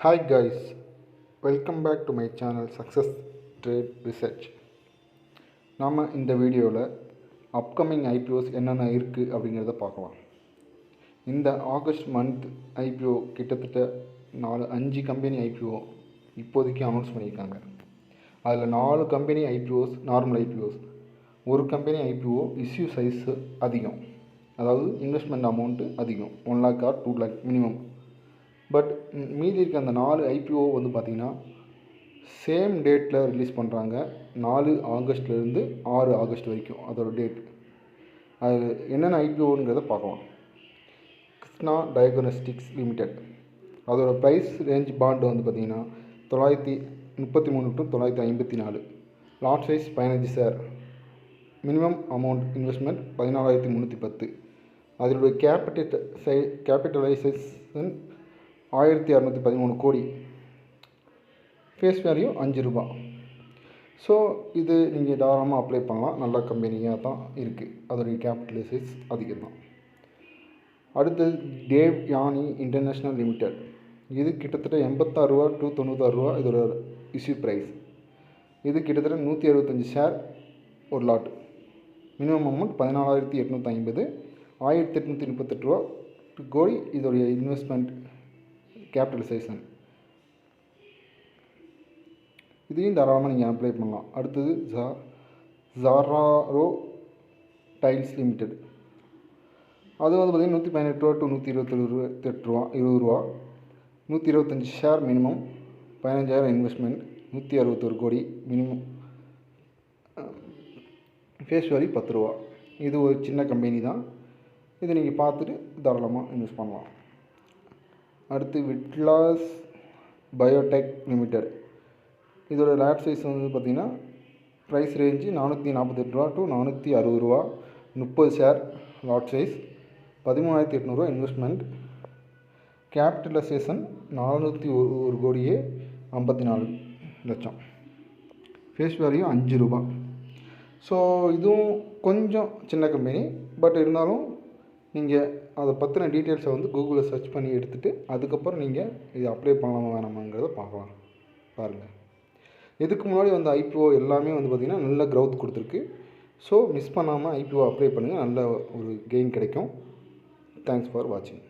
Hi guys, welcome back to my channel Success Trade Research. நாம இந்த வீடியோவில் upcoming IPOs என்னென்ன இருக்குது அப்படிங்கிறத பார்க்கலாம். இந்த ஆகஸ்ட் மந்த் IPO கிட்டத்தட்ட 5 கம்பெனி IPO இப்போதைக்கு அனௌன்ஸ் பண்ணியிருக்காங்க. அதில் 4 கம்பெனி IPOs நார்மல் IPOs, ஒரு கம்பெனி IPO இஷ்யூ சைஸ் அதிகம், அதாவது இன்வெஸ்ட்மெண்ட் அமௌண்ட்டு அதிகம், 1 lakh or 2 lakh minimum. But மீதி இருக்க அந்த 4 IPO வந்து பார்த்திங்கன்னா சேம் டேட்டில் ரிலீஸ் பண்ணுறாங்க. 4 ஆகஸ்ட்லேருந்து 6 ஆகஸ்ட் வரைக்கும் அதோட டேட். அது என்னென்ன IPOங்கிறத பார்க்கலாம். கிருஷ்ணா டயக்னோஸ்டிக்ஸ் லிமிடெட், அதோட ப்ரைஸ் ரேஞ்ச் பாண்டு வந்து பார்த்திங்கன்னா 933 to 954, lot size 15 share, minimum amount investment 14,310, அதனுடைய கேபிட்டலைசேஷன் 1,613 கோடி, ஃபேஸ் வேல்யூ 5 ரூபாய். ஸோ இது நீங்கள் தாராளமாக அப்ளை பண்ணலாம். நல்ல கம்பெனியாக தான் இருக்குது, அதோடைய கேபிட்டலைசேஷன் அதிகம் தான். அடுத்தது தேவ்யானி இன்டர்நேஷ்னல் லிமிடெட், இது கிட்டத்தட்ட 86 ரூபா to 96 ரூபா இதோட இஷ்யூ ப்ரைஸ். இது கிட்டத்தட்ட 165 ஷேர் ஒரு லாட், மினிமம் அமௌண்ட் 14,850, 1,838 ரூபா கோடி இதோடைய இன்வெஸ்ட்மெண்ட் கேபிட்டலைசேஷன். இதையும் தாராளமாக நீங்கள் அப்ளை பண்ணலாம். அடுத்தது எக்ஸாரோ டைல்ஸ் லிமிடெட், அது வந்து பார்த்திங்கன்னா 118 ரூபா to 128 ரூபா, 20 ரூபா, 125 ஷேர் மினிமம், 15,000 இன்வெஸ்ட்மெண்ட், 161 கோடி மினிமம், ஃபேஸ் வேல்யூ 10 ரூபா. இது ஒரு சின்ன கம்பெனி தான், இதை நீங்கள் பார்த்துட்டு தாராளமாக இன்வெஸ்ட் பண்ணலாம். அடுத்து விட்லாஸ் பயோடெக் லிமிடெட், இதோட லாட் சைஸ் வந்து பார்த்திங்கன்னா ப்ரைஸ் ரேஞ்சு 448 ரூபா to 460 ரூபா, 30 share lot size, 13,800 investment, capitalisation 401 கோடியே 54 லட்சம், ஃபேஸ் வேல்யூ 5 ரூபா. ஸோ இதுவும் கொஞ்சம் சின்ன கம்பெனி, பட் இருந்தாலும் நீங்கள் அதை பற்றின டீட்டெயில்ஸை வந்து கூகுளில் சர்ச் பண்ணி எடுத்துகிட்டு அதுக்கப்புறம் நீங்கள் இது அப்ளை பண்ணலாமா வேணாமாங்கிறத பாருங்கள். இதுக்கு முன்னாடி வந்த IPO எல்லாமே வந்து பார்த்திங்கன்னா நல்ல க்ரௌத் கொடுத்துருக்கு. ஸோ மிஸ் பண்ணாமல் IPO அப்ளை பண்ணுங்கள், நல்ல ஒரு கெயின் கிடைக்கும். தேங்க்ஸ் ஃபார் வாட்சிங்.